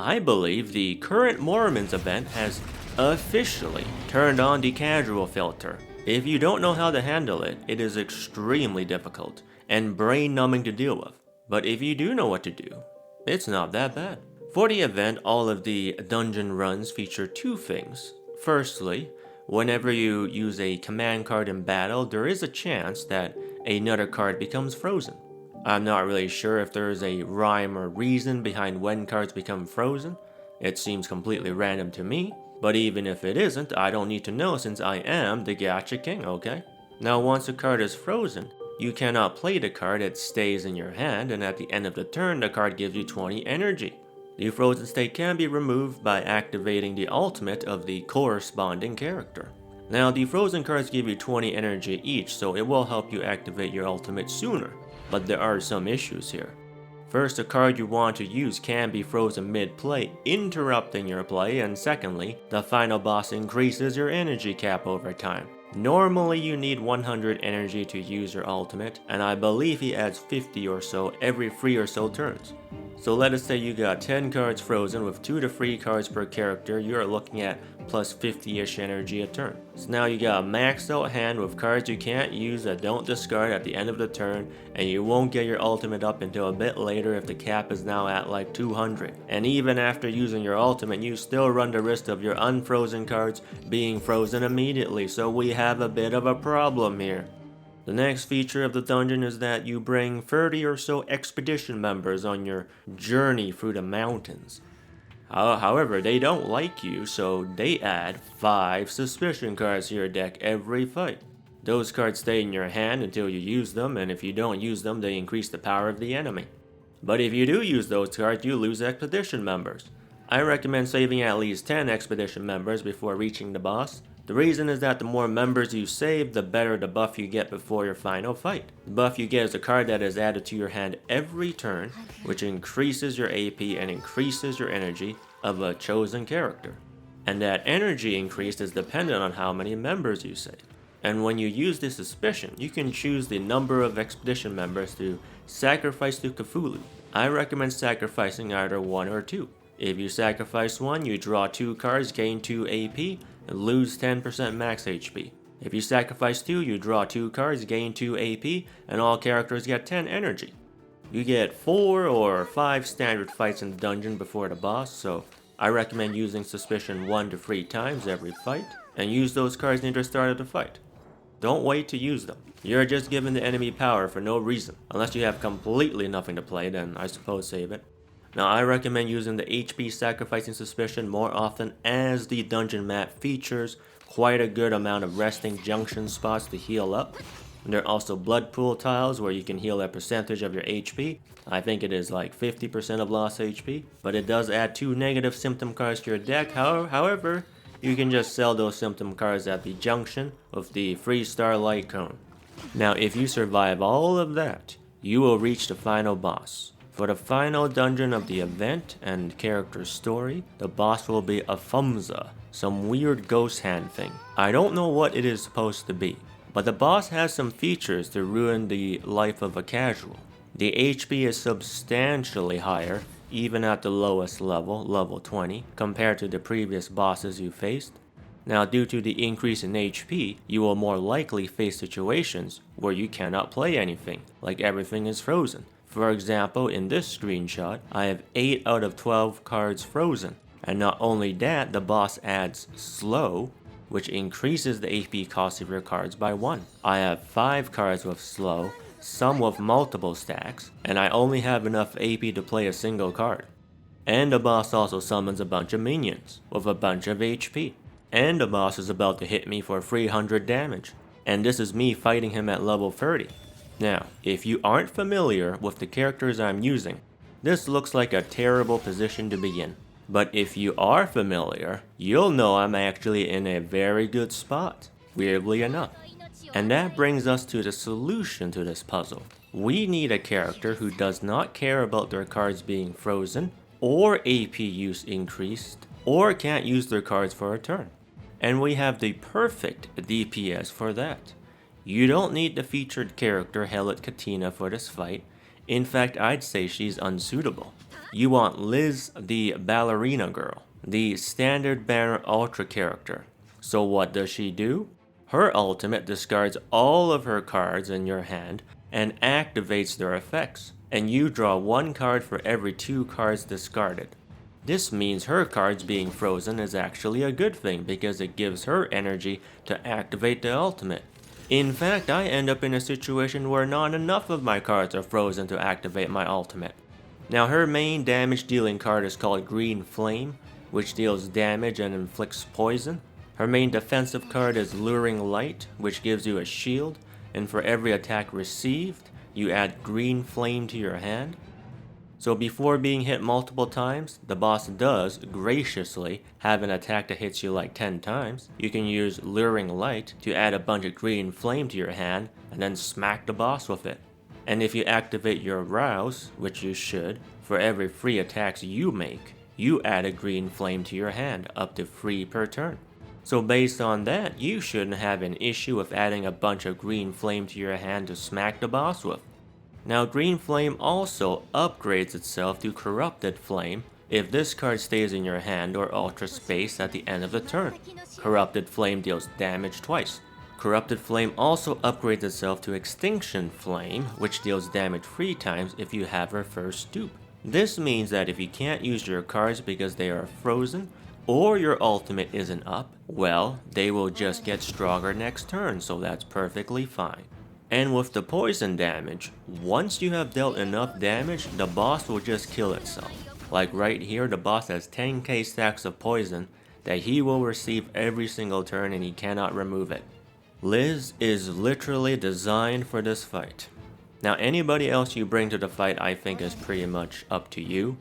I believe the current Morimens event has officially turned on the casual filter. If you don't know how to handle it, it is extremely difficult and brain-numbing to deal with. But if you do know what to do, it's not that bad. For the event, all of the dungeon runs feature two things. Firstly, whenever you use a command card in battle, there is a chance that another card becomes frozen. I'm not really sure if there is a rhyme or reason behind when cards become frozen. It seems completely random to me, but even if it isn't, I don't need to know since I am the Gacha King, okay? Now once a card is frozen, you cannot play the card, it stays in your hand, and at the end of the turn, the card gives you 20 energy. The frozen state can be removed by activating the ultimate of the corresponding character. Now the frozen cards give you 20 energy each, so it will help you activate your ultimate sooner. But there are some issues here. First, the card you want to use can be frozen mid-play, interrupting your play, and secondly, the final boss increases your energy cap over time. Normally you need 100 energy to use your ultimate, and I believe he adds 50 or so every 3 or so turns. So let us say you got 10 cards frozen with 2 to 3 cards per character, you're looking at plus 50-ish energy a turn. So now you got a maxed out hand with cards you can't use that don't discard at the end of the turn, and you won't get your ultimate up until a bit later if the cap is now at like 200. And even after using your ultimate, you still run the risk of your unfrozen cards being frozen immediately, so we have a bit of a problem here. The next feature of the dungeon is that you bring 30 or so expedition members on your journey through the mountains. However, they don't like you, so they add 5 suspicion cards to your deck every fight. Those cards stay in your hand until you use them, and if you don't use them, they increase the power of the enemy. But if you do use those cards, you lose expedition members. I recommend saving at least 10 expedition members before reaching the boss. The reason is that the more members you save, the better the buff you get before your final fight. The buff you get is a card that is added to your hand every turn, which increases your AP and increases your energy of a chosen character. And that energy increase is dependent on how many members you save. And when you use this suspicion, you can choose the number of expedition members to sacrifice to Cthulhu. I recommend sacrificing either 1 or 2. If you sacrifice 1, you draw 2 cards, gain 2 AP, and lose 10% max HP. If you sacrifice 2, you draw 2 cards, gain 2 AP, and all characters get 10 energy. You get 4 or 5 standard fights in the dungeon before the boss, so I recommend using Suspicion 1 to 3 times every fight, and use those cards near the start of the fight. Don't wait to use them. You're just giving the enemy power for no reason. Unless you have completely nothing to play, then I suppose save it. Now I recommend using the HP sacrificing suspicion more often as the dungeon map features quite a good amount of resting junction spots to heal up. And there are also blood pool tiles where you can heal a percentage of your HP. I think it is like 50% of lost HP, but it does add 2 negative symptom cards to your deck. However, you can just sell those symptom cards at the junction with the 3-star light cone. Now if you survive all of that, you will reach the final boss. For the final dungeon of the event and character story, the boss will be Afumza, some weird ghost hand thing. I don't know what it is supposed to be, but the boss has some features to ruin the life of a casual. The HP is substantially higher, even at the lowest level, level 20, compared to the previous bosses you faced. Now due to the increase in HP, you will more likely face situations where you cannot play anything, like everything is frozen. For example, in this screenshot, I have 8 out of 12 cards frozen. And not only that, the boss adds slow, which increases the AP cost of your cards by 1. I have 5 cards with slow, some with multiple stacks, and I only have enough AP to play a single card. And the boss also summons a bunch of minions, with a bunch of HP. And the boss is about to hit me for 300 damage. And this is me fighting him at level 30. Now, if you aren't familiar with the characters I'm using, this looks like a terrible position to be in. But if you are familiar, you'll know I'm actually in a very good spot, weirdly enough. And that brings us to the solution to this puzzle. We need a character who does not care about their cards being frozen, or AP use increased, or can't use their cards for a turn. And we have the perfect DPS for that. You don't need the featured character holet-catena for this fight. In fact, I'd say she's unsuitable. You want Liz the ballerina girl, the standard banner ultra character. So what does she do? Her ultimate discards all of her cards in your hand and activates their effects, and you draw one card for every 2 cards discarded. This means her cards being frozen is actually a good thing because it gives her energy to activate the ultimate. In fact, I end up in a situation where not enough of my cards are frozen to activate my ultimate. Now her main damage dealing card is called Green Flame, which deals damage and inflicts poison. Her main defensive card is Luring Light, which gives you a shield, and for every attack received, you add Green Flame to your hand. So before being hit multiple times, the boss does graciously have an attack that hits you like 10 times. You can use Luring Light to add a bunch of Green Flame to your hand and then smack the boss with it. And if you activate your Rouse, which you should, for every free attacks you make, you add a Green Flame to your hand, up to 3 per turn. So based on that, you shouldn't have an issue with adding a bunch of Green Flame to your hand to smack the boss with. Now Green Flame also upgrades itself to Corrupted Flame if this card stays in your hand or Ultra Space at the end of the turn. Corrupted Flame deals damage twice. Corrupted Flame also upgrades itself to Extinction Flame, which deals damage 3 times if you have her first dupe. This means that if you can't use your cards because they are frozen, or your ultimate isn't up, well, they will just get stronger next turn, so that's perfectly fine. And with the poison damage, once you have dealt enough damage, the boss will just kill itself. Like right here, the boss has 10k stacks of poison that he will receive every single turn and he cannot remove it. Liz is literally designed for this fight. Now anybody else you bring to the fight I think is pretty much up to you.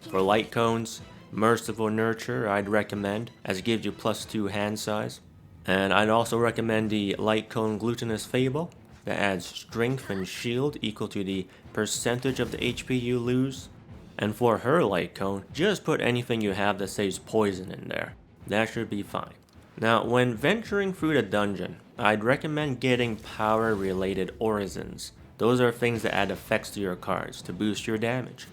For light cones, Merciful Nurture I'd recommend, as it gives you +2 hand size. And I'd also recommend the Light Cone Glutinous Fable, that adds strength and shield equal to the percentage of the HP you lose. And for her light cone, just put anything you have that saves poison in there. That should be fine. Now, when venturing through the dungeon, I'd recommend getting power related orisons. Those are things that add effects to your cards to boost your damage.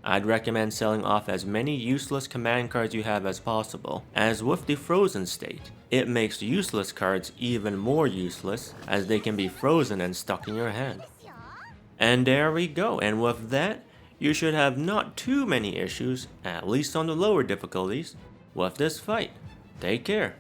I'd recommend selling off as many useless command cards you have as possible, as with the frozen state, it makes useless cards even more useless as they can be frozen and stuck in your hand. And there we go, and with that, you should have not too many issues, at least on the lower difficulties, with this fight. Take care.